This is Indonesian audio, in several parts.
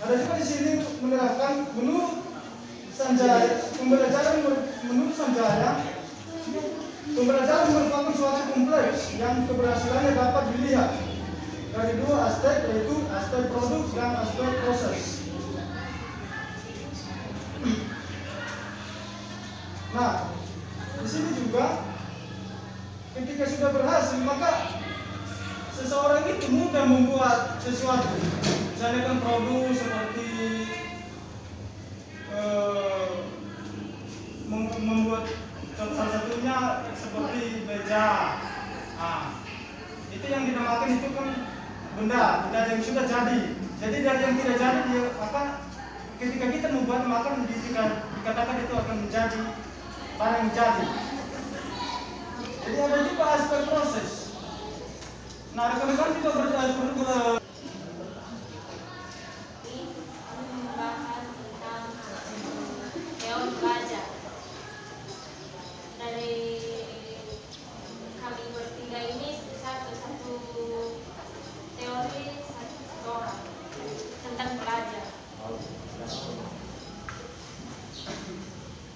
Ada juga di sini menerangkan menurut Sanjaya, menurut Sanjaya, pembelajaran merupakan suatu kompleks yang keberhasilannya dapat dilihat dari dua aspek, yaitu aspek produk dan aspek proses. Nah, di sini juga ketika sudah berhasil, maka seseorang itu mudah membuat sesuatu. Misalnya kan produk seperti membuat salah satunya seperti meja. Nah, itu yang dinamakan itu kan benda yang sudah jadi. Jadi dari yang tidak jadi dia ketika kita membuat maka dikatakan itu akan menjadi barang yang jadi. Jadi ada juga aspek proses. Nah, rekan-rekan juga perlu membahas tentang teori belajar. Dari kami bertiga ini satu teori satu orang tentang belajar.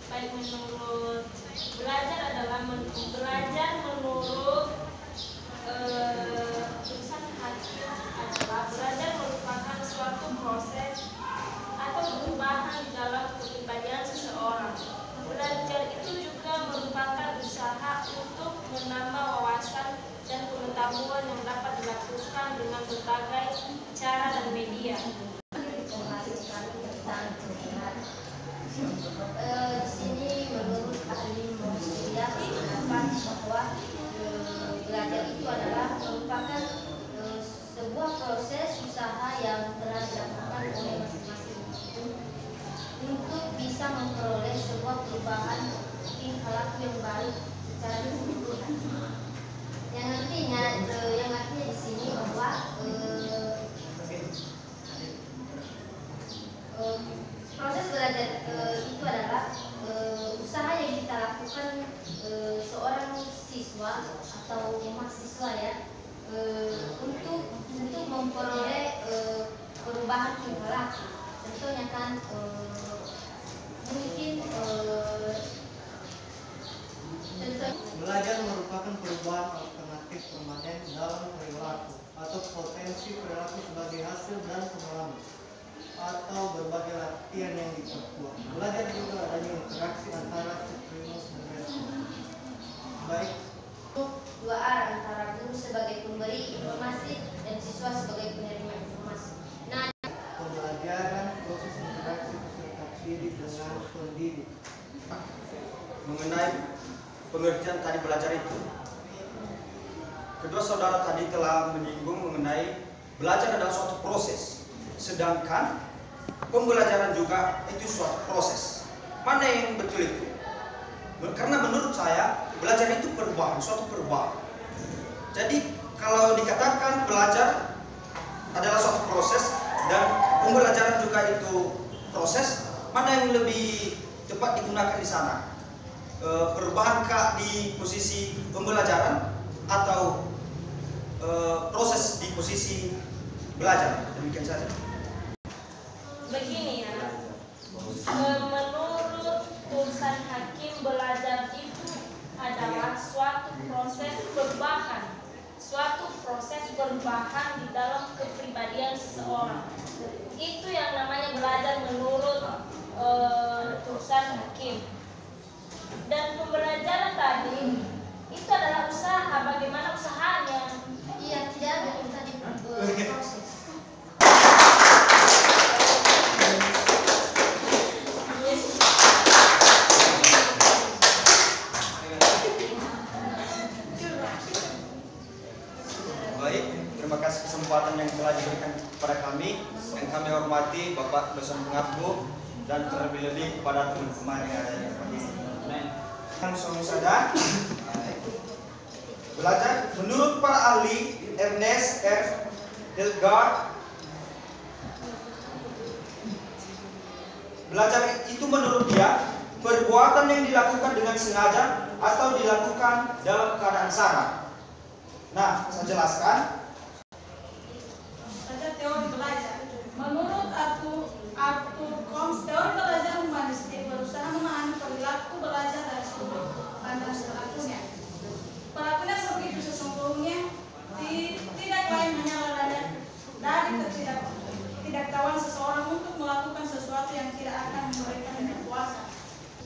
Baik, menurut belajar adalah belajar menurut tulisan hakim adalah belajar merupakan suatu proses atau perubahan di dalam kepribadian seseorang. Belajar itu juga merupakan usaha untuk menambah wawasan dan pengetahuan yang dapat dilakukan dengan berbagai cara dan media. Di sini menurut ahli manusia mendapat bahwa belajar itu adalah merupakan sebuah proses usaha yang telah dilakukan oleh masing-masing untuk bisa memperoleh sebuah perubahan tingkah laku yang baik secara keseluruhan. Yang artinya di sini bahwa proses belajar itu adalah usaha yang kita lakukan seorang siswa atau mahasiswa ya untuk memperoleh perubahan tingkah laku. Contohnya kan mungkin belajar merupakan perubahan alternatif permanen dalam perilaku atau potensi perilaku sebagai hasil dan pengalaman atau berbagai latihan yang diperkuat. Belajar juga adanya interaksi antara stimulus dan respon. Baik, dua arah antara guru sebagai pemberi informasi dan siswa sebagai penerima informasi. Nah, pembelajaran proses interaksi peserta didik dengan pendidik. Mengenai pengertian tadi belajar itu, kedua saudara tadi telah menyinggung mengenai belajar adalah suatu proses, sedangkan pembelajaran juga itu suatu proses. Mana yang betul itu? Karena menurut saya belajar itu perubahan, suatu perubahan. Jadi kalau dikatakan belajar adalah suatu proses dan pembelajaran juga itu proses, mana yang lebih tepat digunakan di sana? Perubahankah di posisi pembelajaran atau proses di posisi belajar? Demikian saja. Begini ya, menurut tulisan hakim belajar itu adalah suatu proses perubahan di dalam kepribadian seseorang. Itu yang namanya belajar menurut tulisan hakim. Dan pembelajaran tadi itu adalah usaha. Bagaimana usahanya? iya, tidak ada yang tadi proses. Baik, terima kasih kesempatan yang telah diberikan kepada kami. Yang kami hormati Bapak dosen pengaku dan terlebih-lebih kepada teman-teman yang ada di tempat ini. Langsung saja. Belajar menurut para ahli Ernest R. Hildgard, belajar itu menurut dia perbuatan yang dilakukan dengan sengaja atau dilakukan dalam keadaan sadar. Nah, saya jelaskan. Pada teori belajar, menurut aku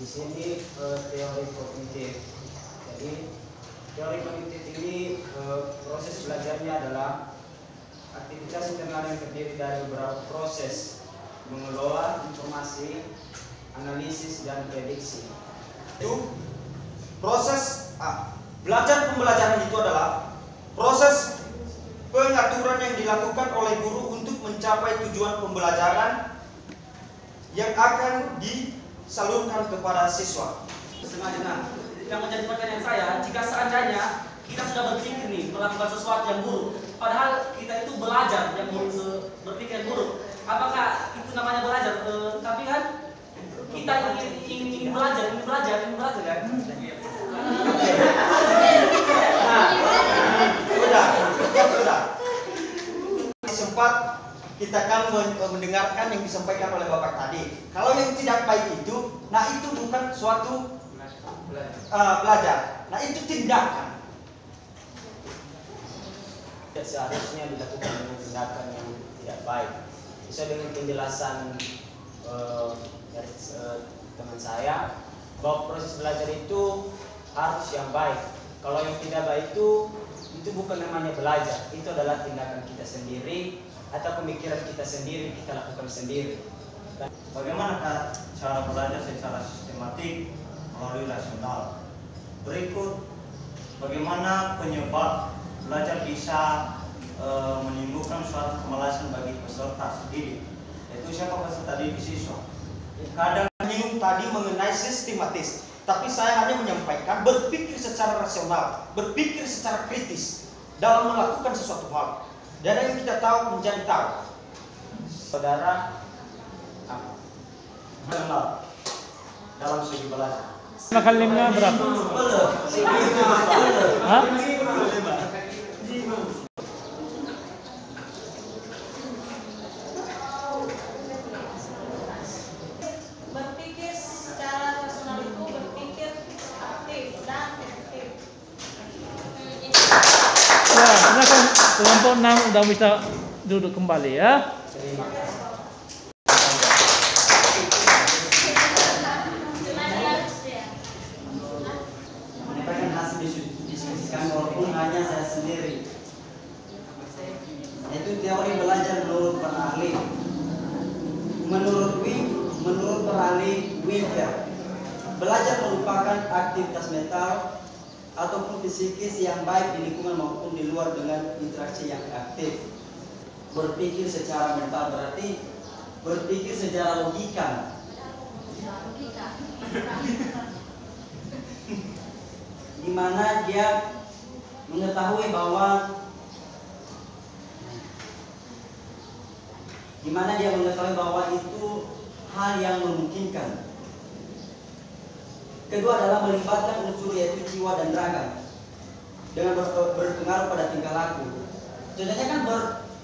Di sini teori kognitif. Jadi teori kognitif ini proses belajarnya adalah aktivitas internal yang terdiri dari beberapa proses mengelola informasi, analisis, dan prediksi. Itu proses belajar pembelajaran itu adalah proses pengaturan yang dilakukan oleh guru untuk mencapai tujuan pembelajaran yang akan disalurkan kepada siswa. Sengaja. Yang menjadi pertanyaan saya, jika seandainya kita sudah berpikir nih melakukan sesuatu yang buruk, padahal kita itu belajar yang berpikir buruk, apakah itu namanya belajar? Tapi kan kita ingin belajar kan? Sudah. Sempat kita kan mendengarkan yang disampaikan oleh Bapak tadi. Kalau yang tidak baik itu, nah itu bukan suatu belajar. Nah itu tindakan. Seharusnya dilakukan dengan tindakan yang tidak baik. Sesuai dengan penjelasan dari teman saya, bahwa proses belajar itu harus yang baik. Kalau yang tidak baik itu bukan namanya belajar, itu adalah tindakan kita sendiri atau pemikiran kita sendiri, kita lakukan sendiri. Bagaimana cara belajar secara sistematik melalui rasional? Berikut bagaimana penyebab belajar bisa menimbulkan suatu kemalasan bagi peserta didik, yaitu siapa peserta didik siswa. Kadang menyinggung tadi mengenai sistematis, tapi saya hanya menyampaikan berpikir secara rasional, berpikir secara kritis dalam melakukan sesuatu hal. Dan yang kita tahu menjadi tahu. Saudara, Benar dalam segi belajar. Kalimnya berapa? Hah? Berpikir secara rasional itu berpikir aktif dan efektif. Ya, silakan kelompok 6 udah bisa duduk kembali ya. menyampaikan hasil diskusikan walaupun hanya saya sendiri, yaitu teori belajar menurut para ahli. Menurut para ahli Winter, belajar merupakan aktivitas mental ataupun psikis yang baik di lingkungan maupun di luar dengan interaksi yang aktif. Berpikir secara mental berarti berpikir secara logika. Di mana dia mengetahui bahwa itu hal yang memungkinkan. Kedua adalah melibatkan unsur yaitu jiwa dan raga dengan berpengaruh pada tingkah laku. Contohnya kan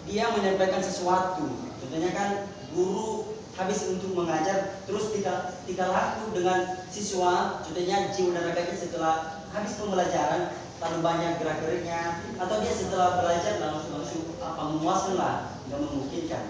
dia menyampaikan sesuatu. Contohnya kan guru habis untuk mengajar terus tingkah laku dengan siswa. Contohnya jiwa dan raganya setelah habis pembelajaran terlalu banyak gerak-geriknya, atau dia setelah belajar langsung memuaskan lah, nggak memungkinkan.